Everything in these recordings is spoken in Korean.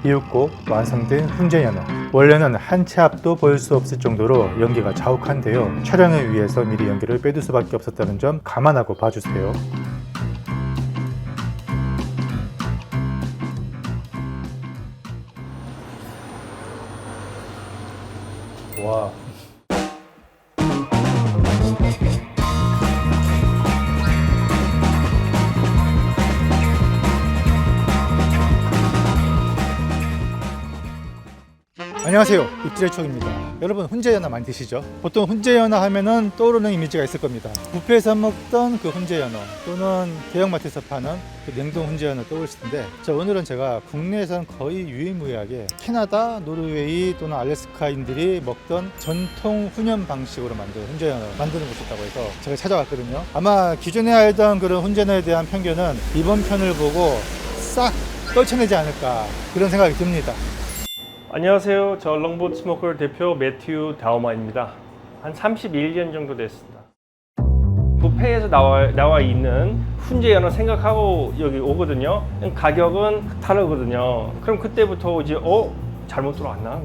비웃고 완성된 훈제 연어. 원래는 한 채 앞도 볼 수 없을 정도로 연기가 자욱한데요. 촬영을 위해서 미리 연기를 빼둘 수밖에 없었다는 점 감안하고 봐주세요. 와. 안녕하세요, 입질의 촉입니다. 여러분, 훈제 연어 많이 드시죠? 보통 훈제 연어 하면은 떠오르는 이미지가 있을 겁니다. 뷔페에서 먹던 그 훈제 연어 또는 대형마트에서 파는 그 냉동 훈제 연어 떠오르실 텐데, 자, 오늘은 제가 국내에서는 거의 유일무이하게 캐나다, 노르웨이 또는 알래스카인들이 먹던 전통 훈연 방식으로 만든 훈제 연어 만드는 곳이 있다고 해서 제가 찾아왔거든요. 아마 기존에 알던 그런 훈제 연어에 대한 편견은 이번 편을 보고 싹 떨쳐내지 않을까, 그런 생각이 듭니다. 안녕하세요. 저 롱보트 스모커 대표 매튜 다우마입니다. 한 31년 정도 됐습니다. 뷔페에서 나와 있는 훈제 연어 생각하고 여기 오거든요. 가격은 다르거든요. 그럼 그때부터 이제 잘못 들어왔나?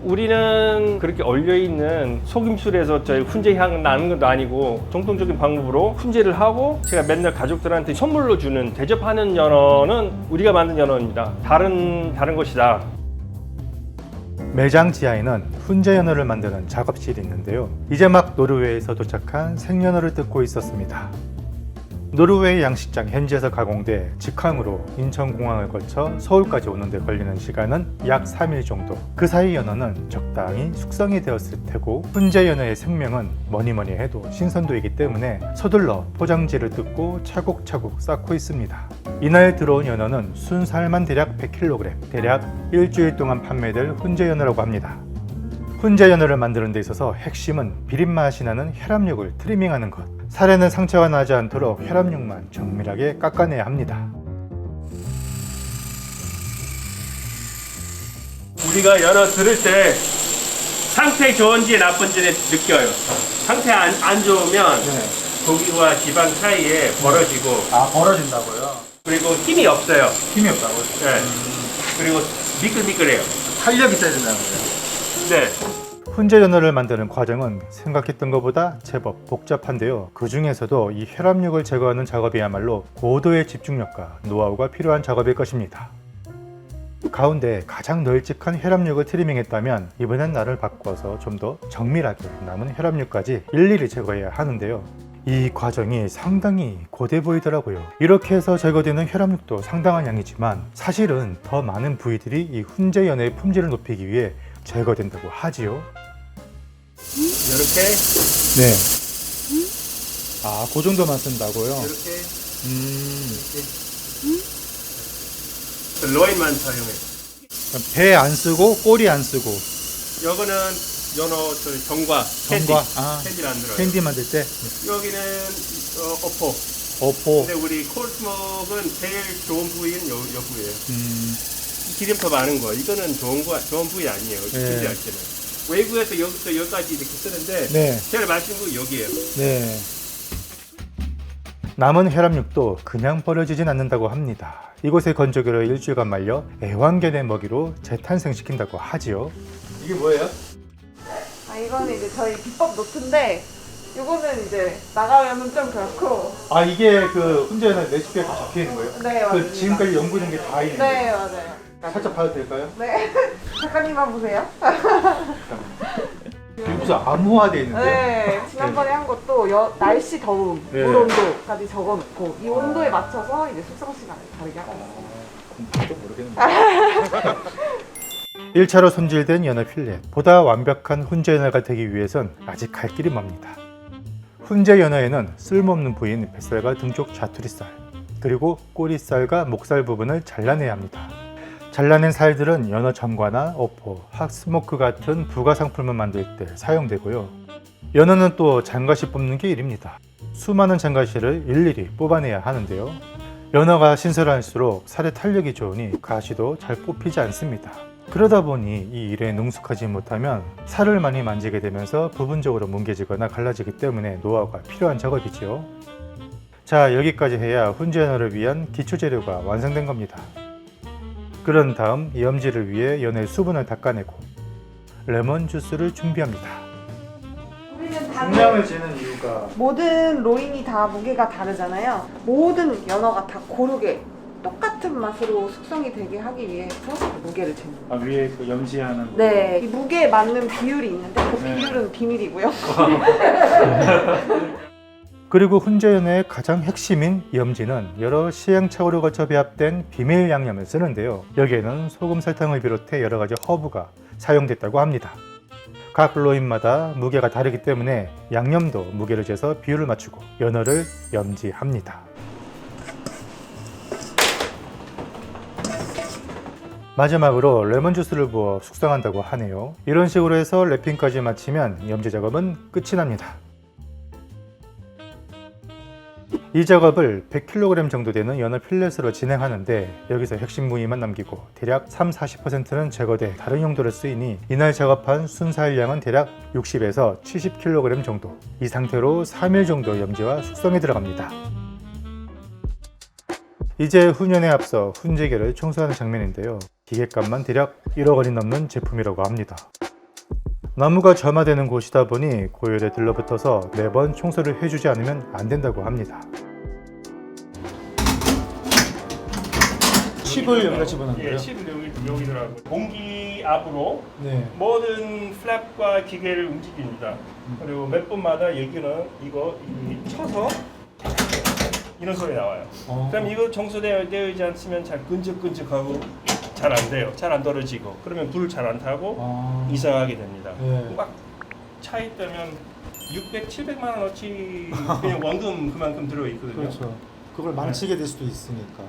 우리는 그렇게 얼려있는 속임술에서 저희 훈제 향 나는 것도 아니고 정통적인 방법으로 훈제를 하고 제가 맨날 가족들한테 선물로 주는 대접하는 연어는 우리가 만든 연어입니다. 다른 것이다. 매장 지하에는 훈제 연어를 만드는 작업실이 있는데요. 이제 막 노르웨이에서 도착한 생연어를 뜯고 있었습니다. 노르웨이 양식장 현지에서 가공돼 직항으로 인천공항을 거쳐 서울까지 오는데 걸리는 시간은 약 3일 정도. 그 사이 연어는 적당히 숙성이 되었을 테고, 훈제 연어의 생명은 뭐니 해도 신선도이기 때문에 서둘러 포장지를 뜯고 차곡차곡 쌓고 있습니다. 이날 들어온 연어는 순살만 대략 100kg, 대략 일주일 동안 판매될 훈제 연어라고 합니다. 훈제 연어를 만드는 데 있어서 핵심은 비린맛이 나는 혈압육을 트리밍하는 것. 살에는 상처가 나지 않도록 혈압육만 정밀하게 깎아내야 합니다. 우리가 연어 들을 때 상태 좋은지 나쁜지를 느껴요. 상태 안 좋으면 고기와 지방 사이에 벌어지고, 벌어진다고요? 그리고 힘이 없어요. 힘이 없다고요? 네. 그리고 미끌미끌해요. 탄력이 있어야 된다는 거예요? 네. 훈제 연어를 만드는 과정은 생각했던 것보다 제법 복잡한데요. 그 중에서도 이 혈압육을 제거하는 작업이야말로 고도의 집중력과 노하우가 필요한 작업일 것입니다. 가운데 가장 널찍한 혈압육을 트리밍했다면 이번엔 날을 바꿔서 좀 더 정밀하게 남은 혈압육까지 일일이 제거해야 하는데요. 이 과정이 상당히 고돼 보이더라고요. 이렇게 해서 제거되는 혈압육도 상당한 양이지만 사실은 더 많은 부위들이 이 훈제 연어의 품질을 높이기 위해 제거된다고 하지요. 이렇게 네. 그 정도만 쓴다고요? 이렇게 로인만 사용해요. 배 안 쓰고 꼬리 안 쓰고. 여기는 연어 정과 캔디 캔디 만들어요. 캔디 만들 때 여기는 어포. 어포. 근데 우리 콜스모크는 제일 좋은 부위는 요 부위예요. 기름터 많은 거. 이거는 좋은 부위 아니에요. 준비할 때는. 외국에서 여기서 여기까지 이렇게 쓰는데 제일 맛있는 거 여기예요. 네. 남은 혈압육도 그냥 버려지진 않는다고 합니다. 이곳의 건조기로 일주일간 말려 애완견의 먹이로 재탄생시킨다고 하지요. 이게 뭐예요? 이거는 이제 저희 비법 노트인데, 이거는 이제 나가면은 좀 그렇고. 이게 그 훈제 연어 레시피에 다 적혀 있는 거예요? 네, 맞습니다. 지금까지 연구된 게 다 있는 거예요? 네, 맞아요. 살짝 봐도 될까요? 네. 작가님만 보세요. 이게 무슨 암호화되어 있는데? 네, 지난번에 한 것도 날씨 더움, 물 온도까지 적어놓고 이 온도에 맞춰서 이제 숙성 시간을 다르게 하고 있어요. 좀 모르겠는데. 1차로 손질된 연어 필렛. 보다 완벽한 훈제 연어가 되기 위해선 아직 갈 길이 멉니다. 훈제 연어에는 쓸모없는 부위인 뱃살과 등쪽 자투리살, 그리고 꼬리살과 목살 부분을 잘라내야 합니다. 잘라낸 살들은 연어 전과나 어포, 핫스모크 같은 부가상품을 만들 때 사용되고요. 연어는 또 장가시 뽑는 게 일입니다. 수많은 장가시를 일일이 뽑아내야 하는데요. 연어가 신선할수록 살에 탄력이 좋으니 가시도 잘 뽑히지 않습니다. 그러다 보니 이 일에 능숙하지 못하면 살을 많이 만지게 되면서 부분적으로 뭉개지거나 갈라지기 때문에 노하우가 필요한 작업이지요. 자, 여기까지 해야 훈제 연어를 위한 기초 재료가 완성된 겁니다. 끓은 다음 염지를 위해 연어의 수분을 닦아내고 레몬 주스를 준비합니다. 우리는 분량을 재는 이유가 모든 로인이 다 무게가 다르잖아요. 모든 연어가 다 고르게 똑같은 맛으로 숙성이 되게 하기 위해서 무게를 재는 거예요. 위에 그 염지하는 네, 이 무게에 맞는 비율이 있는데 그 네. 비율은 비밀이고요. 그리고 훈제연어의 가장 핵심인 염지는 여러 시행착오를 거쳐 배합된 비밀 양념을 쓰는데요. 여기에는 소금, 설탕을 비롯해 여러 가지 허브가 사용됐다고 합니다. 각 로인마다 무게가 다르기 때문에 양념도 무게를 재서 비율을 맞추고 연어를 염지합니다. 마지막으로 레몬 주스를 부어 숙성한다고 하네요. 이런 식으로 해서 랩핑까지 마치면 염지 작업은 끝이 납니다. 이 작업을 100kg 정도 되는 연어 필렛으로 진행하는데 여기서 핵심 부위만 남기고 대략 3-40%는 제거돼 다른 용도로 쓰이니 이날 작업한 순살량은 대략 60에서 70kg 정도. 이 상태로 3일 정도 염지와 숙성에 들어갑니다. 이제 훈연에 앞서 훈제계를 청소하는 장면인데요. 기계값만 대략 1억 원이 넘는 제품이라고 합니다. 나무가 점화되는 곳이다 보니 고열에 들러붙어서 매번 청소를 해주지 않으면 안 된다고 합니다. 칩을 여기다 집어넣는 거예요? 예, 칩을 여기더라고요. 공기 압으로 네. 모든 플랩과 기계를 움직입니다. 그리고 몇 분마다 여기는 이거 쳐서 이런 소리 나와요. 그럼 이거 청소되어 있지 않으면 잘 끈적끈적하고 잘 안 돼요. 잘 안 떨어지고 그러면 불 잘 안 타고 이상하게 됩니다. 네. 막 차 있다면 600, 700만 원어치 그냥 원금 그만큼 들어 있거든요. 그렇죠. 그걸 망치게 될 수도 있으니까.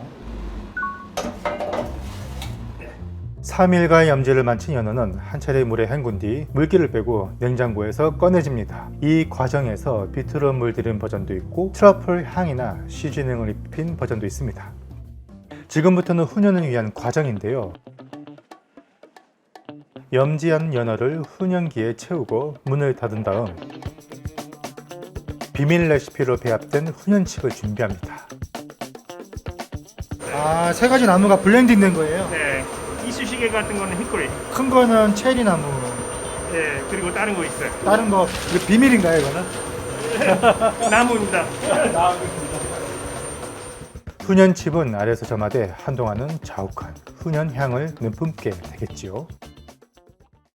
3일간 염지를 만친 연어는 한 차례 물에 헹군 뒤 물기를 빼고 냉장고에서 꺼내집니다. 이 과정에서 비트로 물들인 버전도 있고 트러플 향이나 시즈닝을 입힌 버전도 있습니다. 지금부터는 훈연을 위한 과정인데요. 염지한 연어를 훈연기에 채우고 문을 닫은 다음 비밀 레시피로 배합된 훈연칩을 준비합니다. 아, 세 가지 나무가 블렌딩 된 거예요? 네, 이쑤시개 같은 거는 히코리. 큰 거는 체리 나무, 네, 그리고 다른 거 있어요. 다른 거 이거 비밀인가요, 이거는? 나무입니다. 훈연칩은 아래에서 점화돼 한동안은 자욱한 훈연향을 느뿜게 되겠지요.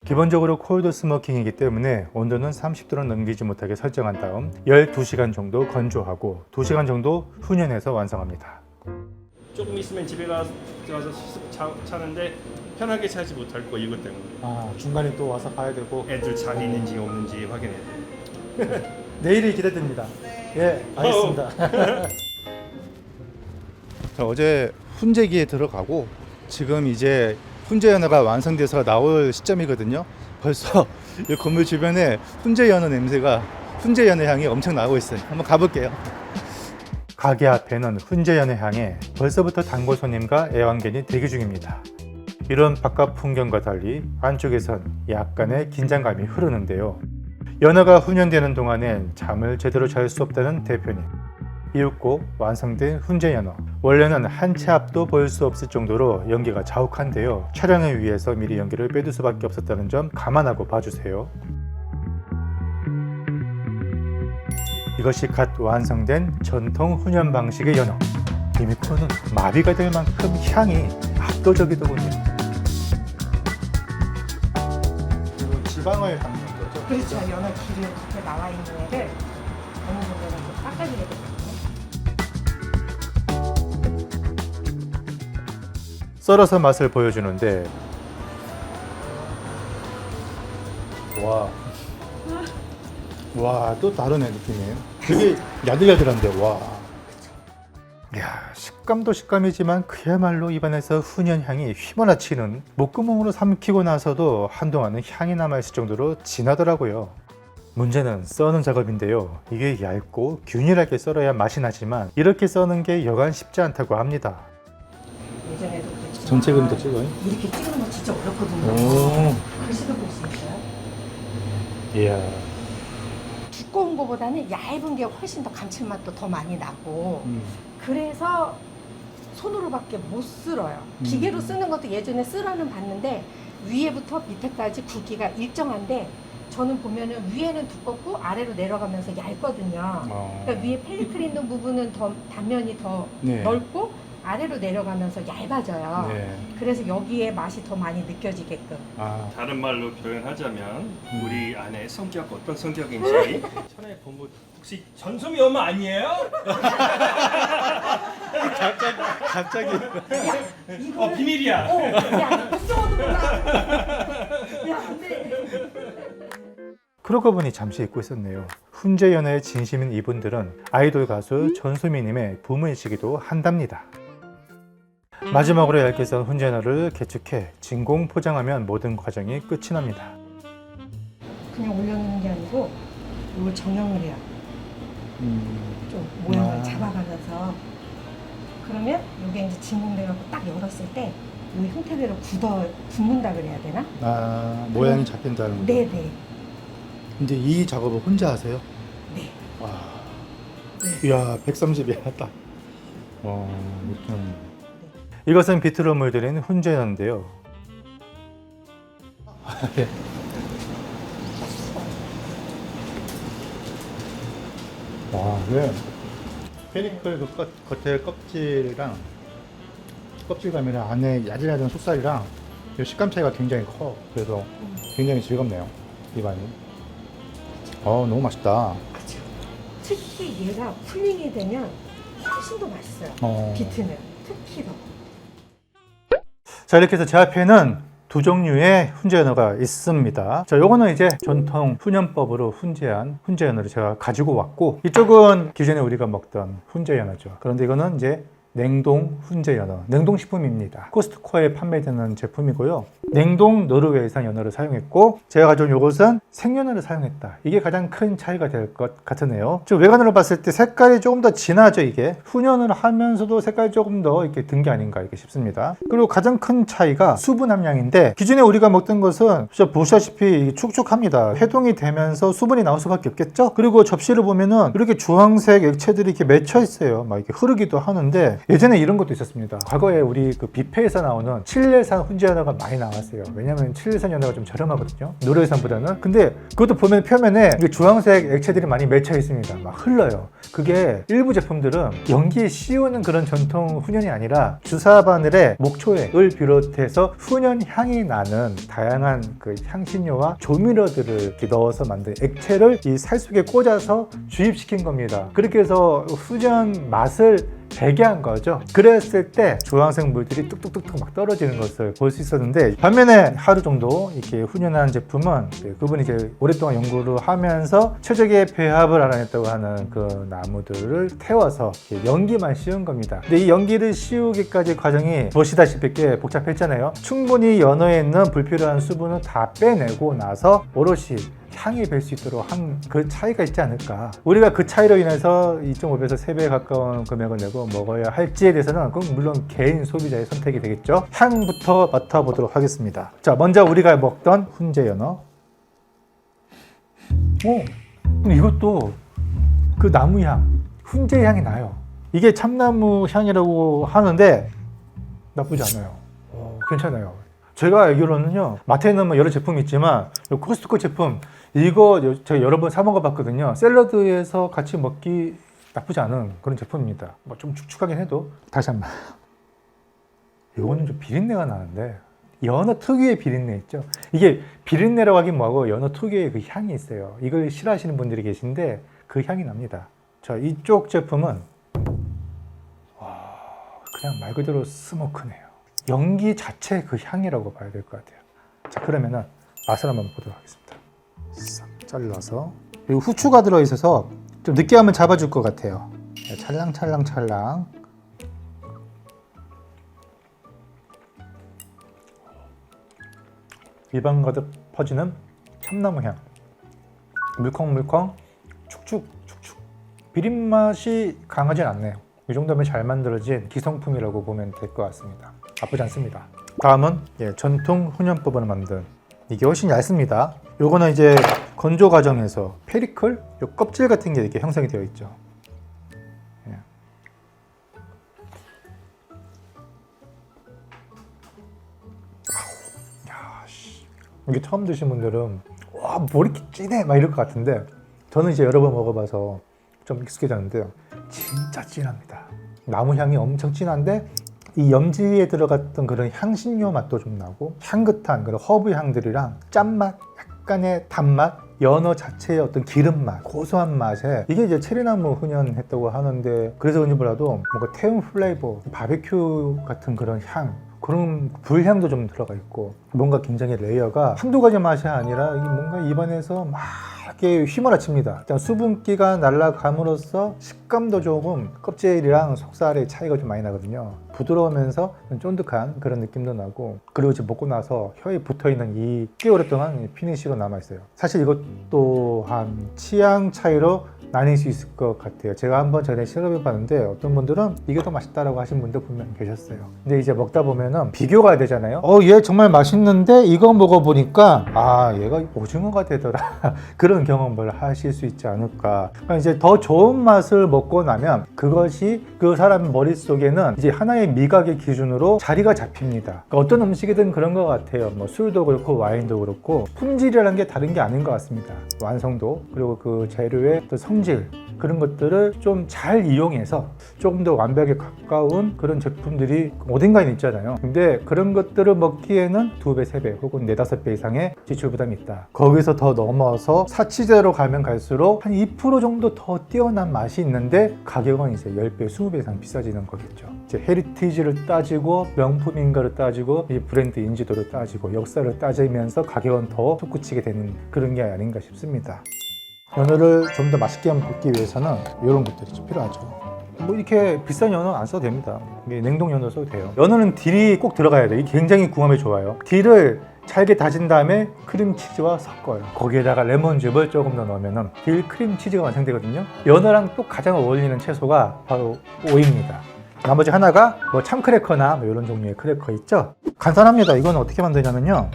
기본적으로 콜드 스모킹이기 때문에 온도는 30도를 넘기지 못하게 설정한 다음 12시간 정도 건조하고 2시간 정도 훈연해서 완성합니다. 조금 있으면 집에 가서 차는데 편하게 차지 못할 거 이것 때문에. 아, 중간에 또 와서 봐야 되고. 애들 잘 있는지 없는지 확인해야 돼요. 내일이 기대됩니다. 예, 알겠습니다. 자, 어제 훈제기에 들어가고 지금 이제 훈제 연어가 완성돼서 나올 시점이거든요. 벌써 이 건물 주변에 훈제 연어 냄새가 훈제 연어 향이 엄청 나고 있어요. 한번 가볼게요. 가게 앞에는 훈제연어 향에 벌써부터 단골 손님과 애완견이 대기 중입니다. 이런 바깥 풍경과 달리 안쪽에선 약간의 긴장감이 흐르는데요. 연어가 훈연되는 동안엔 잠을 제대로 잘 수 없다는 대표님. 이윽고 완성된 훈제연어. 원래는 한 채 앞도 보일 수 없을 정도로 연기가 자욱한데요. 촬영을 위해서 미리 연기를 빼둘 수밖에 없었다는 점 감안하고 봐주세요. 이것이 갓 완성된 전통 훈연 방식의 연어. 이미 코는 마비가 될 만큼 향이 압도적이더군요. 그리고 지방을 담는 거죠? 그렇죠. 연어 기름 이렇게 나와 있는 애를 어느 정도는 좀 깎아주게 되거든요. 썰어서 맛을 보여주는데 와, 또 다르네 느낌이에요. 되게 야들야들한데 와. 이야, 식감도 식감이지만 그야말로 입안에서 훈연향이 휘몰아치는, 목구멍으로 삼키고 나서도 한동안은 향이 남아있을 정도로 진하더라고요. 문제는 써는 작업인데요. 이게 얇고 균일하게 썰어야 맛이 나지만 이렇게 써는 게 여간 쉽지 않다고 합니다. 예전에도 그랬지만 전체 그림도 찍어요? 이렇게 찍는 거 진짜 어렵거든요. 오. 글씨도 볼 수 있어요. 이야. 두꺼운 거보다는 얇은 게 훨씬 더 감칠맛도 더 많이 나고 그래서 손으로밖에 못 쓸어요. 기계로 쓰는 것도 예전에 쓸어는 봤는데 위에부터 밑에까지 굵기가 일정한데 저는 보면은 위에는 두껍고 아래로 내려가면서 얇거든요. 그러니까 위에 펠리클 있는 부분은 더 단면이 더 네. 넓고 아래로 내려가면서 얇아져요. 네. 그래서 여기에 맛이 더 많이 느껴지게끔. 아, 다른 말로 표현하자면 우리 아내의 성격 어떤 성격인지 천하의 본부 혹시 전소미 엄마 아니에요? 갑자기. 비밀이야. 야, 무서워도 몰라. 야, 근데 그러고 보니 잠시 잊고 있었네요. 훈제 연애의 진심인 이분들은 아이돌 가수 전소미님의 부모이시기도 한답니다. 마지막으로 얇게 썬 훈제 연어를 개축해 진공 포장하면 모든 과정이 끝이 납니다. 그냥 올려놓는 게 아니고 이걸 정형을 해요. 좀 모양을 아. 잡아가면서 그러면 이게 이제 진공돼갖고 딱 열었을 때 이 형태대로 굳는다 그래야 되나? 아, 모양이 잡힌다는 거. 네네. 근데 이 작업을 혼자 하세요? 네. 와. 네. 이야, 130이야 딱. 이것은 비트로 물들인 훈제 연어인데요. 와, 네. 페리클 그 겉에 껍질이랑 껍질감이랑 안에 야들야들한 속살이랑 이 식감 차이가 굉장히 커. 그래서 굉장히 즐겁네요. 입안이. 너무 맛있다. 그렇죠. 특히 얘가 풀링이 되면 훨씬 더 맛있어요. 비트는 특히 더. 자, 이렇게 해서 제 앞에는 두 종류의 훈제 연어가 있습니다. 자, 요거는 이제 전통 훈연법으로 훈제한 훈제 연어를 제가 가지고 왔고, 이쪽은 기존에 우리가 먹던 훈제 연어죠. 그런데 이거는 이제 냉동 훈제 연어, 냉동식품입니다. 코스트코에 판매되는 제품이고요. 냉동 노르웨이산 연어를 사용했고, 제가 가져온 요것은 생연어를 사용했다. 이게 가장 큰 차이가 될 것 같으네요. 좀 외관으로 봤을 때 색깔이 조금 더 진하죠. 이게 훈연을 하면서도 색깔이 조금 더 이렇게 든 게 아닌가 이렇게 싶습니다. 그리고 가장 큰 차이가 수분 함량인데, 기존에 우리가 먹던 것은 진짜 보시다시피 축축합니다. 해동이 되면서 수분이 나올 수밖에 없겠죠. 그리고 접시를 보면은 이렇게 주황색 액체들이 이렇게 맺혀 있어요. 막 이렇게 흐르기도 하는데, 예전에 이런 것도 있었습니다. 과거에 우리 그 뷔페에서 나오는 칠레산 훈제 연어가 많이 나왔어요. 왜냐면 칠레산 연어가 좀 저렴하거든요. 노르웨이산보다는. 근데 그것도 보면 표면에 이게 주황색 액체들이 많이 맺혀 있습니다. 막 흘러요. 그게 일부 제품들은 연기에 씌우는 그런 전통 훈연이 아니라 주사 바늘에 목초액을 비롯해서 훈연 향이 나는 다양한 그 향신료와 조미료들을 이렇게 넣어서 만든 액체를 이 살 속에 꽂아서 주입시킨 겁니다. 그렇게 해서 훈연 맛을 배게 한 거죠. 그랬을 때 주황색 물들이 뚝뚝뚝뚝 막 떨어지는 것을 볼 수 있었는데, 반면에 하루 정도 이렇게 훈연한 제품은 그분이 이제 오랫동안 연구를 하면서 최적의 배합을 알아냈다고 하는 그 나무들을 태워서 연기만 씌운 겁니다. 근데 이 연기를 씌우기까지 과정이 보시다시피 꽤 복잡했잖아요. 충분히 연어에 있는 불필요한 수분을 다 빼내고 나서 오롯이 향이 뵐 수 있도록 한 그 차이가 있지 않을까. 우리가 그 차이로 인해서 2.5배에서 3배에 가까운 금액을 내고 먹어야 할지에 대해서는 그건 물론 개인 소비자의 선택이 되겠죠. 향부터 맡아보도록 하겠습니다. 자, 먼저 우리가 먹던 훈제 연어. 근데 이것도 그 나무 향, 훈제 향이 나요. 이게 참나무 향이라고 하는데 나쁘지 않아요. 괜찮아요. 제가 알기로는요, 마트에는 뭐 여러 제품이 있지만 코스트코 제품 이거 제가 여러 번 사 먹어봤거든요. 샐러드에서 같이 먹기 나쁘지 않은 그런 제품입니다. 뭐 좀 축축하긴 해도. 다시 한 번. 이거는 좀 비린내가 나는데, 연어 특유의 비린내 있죠. 이게 비린내라고 하긴 뭐하고 연어 특유의 그 향이 있어요. 이걸 싫어하시는 분들이 계신데 그 향이 납니다. 자, 이쪽 제품은 그냥 말 그대로 스모크네요. 연기 자체 그 향이라고 봐야 될 것 같아요. 자, 그러면은 맛을 한번 보도록 하겠습니다. 싹 잘라서. 그리고 후추가 들어있어서 좀 느끼함을 잡아줄 것 같아요. 찰랑찰랑찰랑. 입안 가득 퍼지는 참나무 향. 물컹물컹, 축축축축. 비린 맛이 강하진 않네요. 이 정도면 잘 만들어진 기성품이라고 보면 될 것 같습니다. 나쁘지 않습니다. 다음은 전통 훈연법으로 만든, 이게 훨씬 얇습니다. 요거는 이제 건조 과정에서 페리클, 요 껍질 같은 게 이렇게 형성이 되어 있죠. 이게 처음 드신 분들은 와, 뭐 이렇게 진해 막 이럴 것 같은데 저는 이제 여러 번 먹어봐서 좀 익숙해졌는데요. 진짜 진합니다. 나무 향이 엄청 진한데 이 염지에 들어갔던 그런 향신료 맛도 좀 나고 향긋한 그런 허브 향들이랑 짠맛, 약간의 단맛, 연어 자체의 어떤 기름맛, 고소한 맛에 이게 이제 체리나무 훈연했다고 하는데 그래서 그런지 몰라도 뭔가 태움 플레이버, 바베큐 같은 그런 향, 그런 불향도 좀 들어가 있고 뭔가 굉장히 레이어가 한두 가지 맛이 아니라 이게 뭔가 입안에서 막 이렇게 휘몰아칩니다. 일단 수분기가 날아감으로써 식감도 조금 껍질이랑 속살의 차이가 좀 많이 나거든요. 부드러우면서 쫀득한 그런 느낌도 나고 그리고 이제 먹고 나서 혀에 붙어있는 이 꽤 오랫동안 피니쉬로 남아있어요. 사실 이것 또한 취향 차이로 나뉠 수 있을 것 같아요. 제가 한번 전에 시도해 봤는데 어떤 분들은 이게 더 맛있다라고 하신 분도 분명 계셨어요. 근데 이제 먹다 보면은 비교가 되잖아요. 얘 정말 맛있는데 이거 먹어보니까 아, 얘가 오징어가 되더라. 그런 경험을 하실 수 있지 않을까. 그러니까 이제 더 좋은 맛을 먹고 나면 그것이 그 사람 머릿속에는 이제 하나의 미각의 기준으로 자리가 잡힙니다. 그러니까 어떤 음식이든 그런 것 같아요. 뭐 술도 그렇고 와인도 그렇고 품질이라는 게 다른 게 아닌 것 같습니다. 완성도 그리고 그 재료의 또 성질 그런 것들을 좀 잘 이용해서 조금 더 완벽에 가까운 그런 제품들이 어딘가에 있잖아요. 근데 그런 것들을 먹기에는 2배, 3배 혹은 4, 5배 이상의 지출 부담이 있다. 거기서 더 넘어서 사치제로 가면 갈수록 한 2% 정도 더 뛰어난 맛이 있는데 가격은 이제 10배, 20배 이상 비싸지는 거겠죠. 이제 헤리티지를 따지고 명품인가를 따지고 이 브랜드 인지도를 따지고 역사를 따지면서 가격은 더 솟구치게 되는 그런 게 아닌가 싶습니다. 연어를 좀 더 맛있게 먹기 위해서는 이런 것들이 좀 필요하죠. 뭐 이렇게 비싼 연어 안 써도 됩니다. 냉동 연어 써도 돼요. 연어는 딜이 꼭 들어가야 돼요. 이게 굉장히 궁합이 좋아요. 딜을 잘게 다진 다음에 크림치즈와 섞어요. 거기에다가 레몬즙을 조금 더 넣으면 딜 크림치즈가 완성되거든요. 연어랑 또 가장 어울리는 채소가 바로 오이입니다. 나머지 하나가 뭐 참크래커나 뭐 이런 종류의 크래커 있죠. 간단합니다. 이건 어떻게 만드냐면요.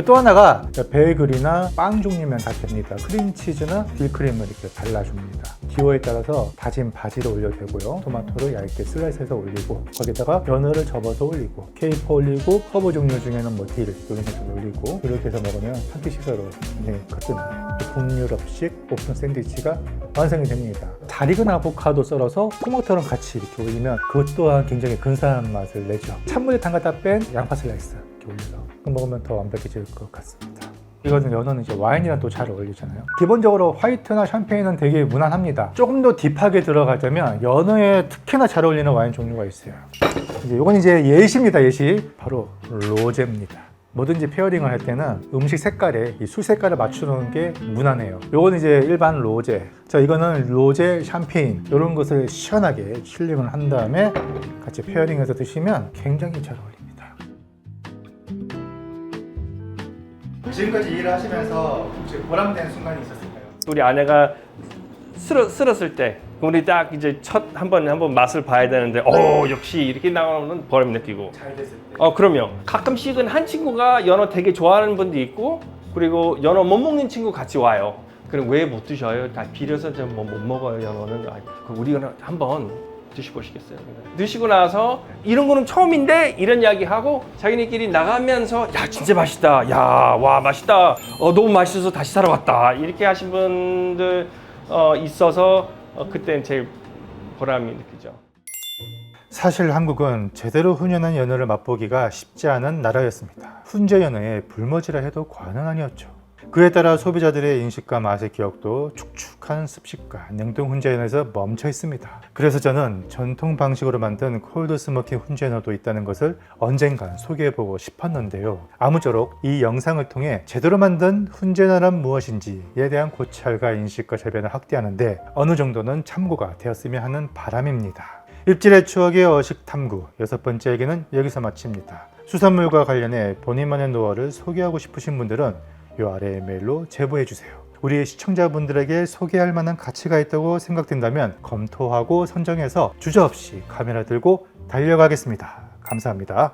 또 하나가 베이글이나 빵 종류면 다 됩니다. 크림치즈나 딜크림을 이렇게 발라줍니다. 기호에 따라서 다진 바지를 올려도 되고요. 토마토를 얇게 슬라이스해서 올리고 거기다가 연어를 접어서 올리고 케이퍼 올리고 허브 종류 중에는 뭐 딜 이런 것들 올리고 이렇게 해서 먹으면 한 끼 식사로 굉장히 거뜬한 북유럽식 오픈 샌드위치가 완성이 됩니다. 잘 익은 아보카도 썰어서 토마토랑 같이 이렇게 올리면 그것 또한 굉장히 근사한 맛을 내죠. 찬물에 담갔다 뺀 양파 슬라이스 이렇게 올려서 먹으면 더 완벽해질 것 같습니다. 이거는 연어는 이제 와인이랑 또 잘 어울리잖아요. 기본적으로 화이트나 샴페인은 되게 무난합니다. 조금 더 딥하게 들어가자면 연어에 특히나 잘 어울리는 와인 종류가 있어요. 이건 이제 예시입니다. 예시. 바로 로제입니다. 뭐든지 페어링을 할 때는 음식 색깔에 이 술 색깔을 맞추는 게 무난해요. 요건 이제 일반 로제. 자, 이거는 로제 샴페인. 이런 것을 시원하게 칠링을 한 다음에 같이 페어링해서 드시면 굉장히 잘 어울립니다. 지금까지 일을 하시면서 혹시 보람된 순간이 있었을까요? 우리 아내가 쓸었을 때 우리 딱 이제 첫 한번 맛을 봐야 되는데 역시 이렇게 나오는 보람 느끼고 잘 됐을 때. 그럼요. 가끔씩은 한 친구가 연어 되게 좋아하는 분도 있고 그리고 연어 못 먹는 친구 같이 와요. 그럼 왜 못 드셔요? 다 비려서 좀 못 먹어요 연어는. 우리가 한번 드셔보시겠어요? 드시고 나서 이런 거는 처음인데 이런 이야기 하고 자기네끼리 나가면서 야 진짜 맛있다, 야 와 맛있다, 너무 맛있어서 다시 사러 왔다 이렇게 하신 분들 있어서 그때는 제일 보람이 느끼죠. 사실 한국은 제대로 훈연한 연어를 맛보기가 쉽지 않은 나라였습니다. 훈제 연어에 불모지라 해도 과언은 아니었죠. 그에 따라 소비자들의 인식과 맛의 기억도 축축한 습식과 냉동 훈제 연어에서 멈춰 있습니다. 그래서 저는 전통 방식으로 만든 콜드 스모킹 훈제 연어도 있다는 것을 언젠간 소개해보고 싶었는데요. 아무쪼록 이 영상을 통해 제대로 만든 훈제 연어란 무엇인지에 대한 고찰과 인식과 재변을 확대하는데 어느 정도는 참고가 되었으면 하는 바람입니다. 입질의 추억의 어식 탐구 6번째 얘기는 여기서 마칩니다. 수산물과 관련해 본인만의 노하우를 소개하고 싶으신 분들은 이 아래 메일로 제보해주세요. 우리 시청자분들에게 소개할 만한 가치가 있다고 생각된다면 검토하고 선정해서 주저없이 카메라 들고 달려가겠습니다. 감사합니다.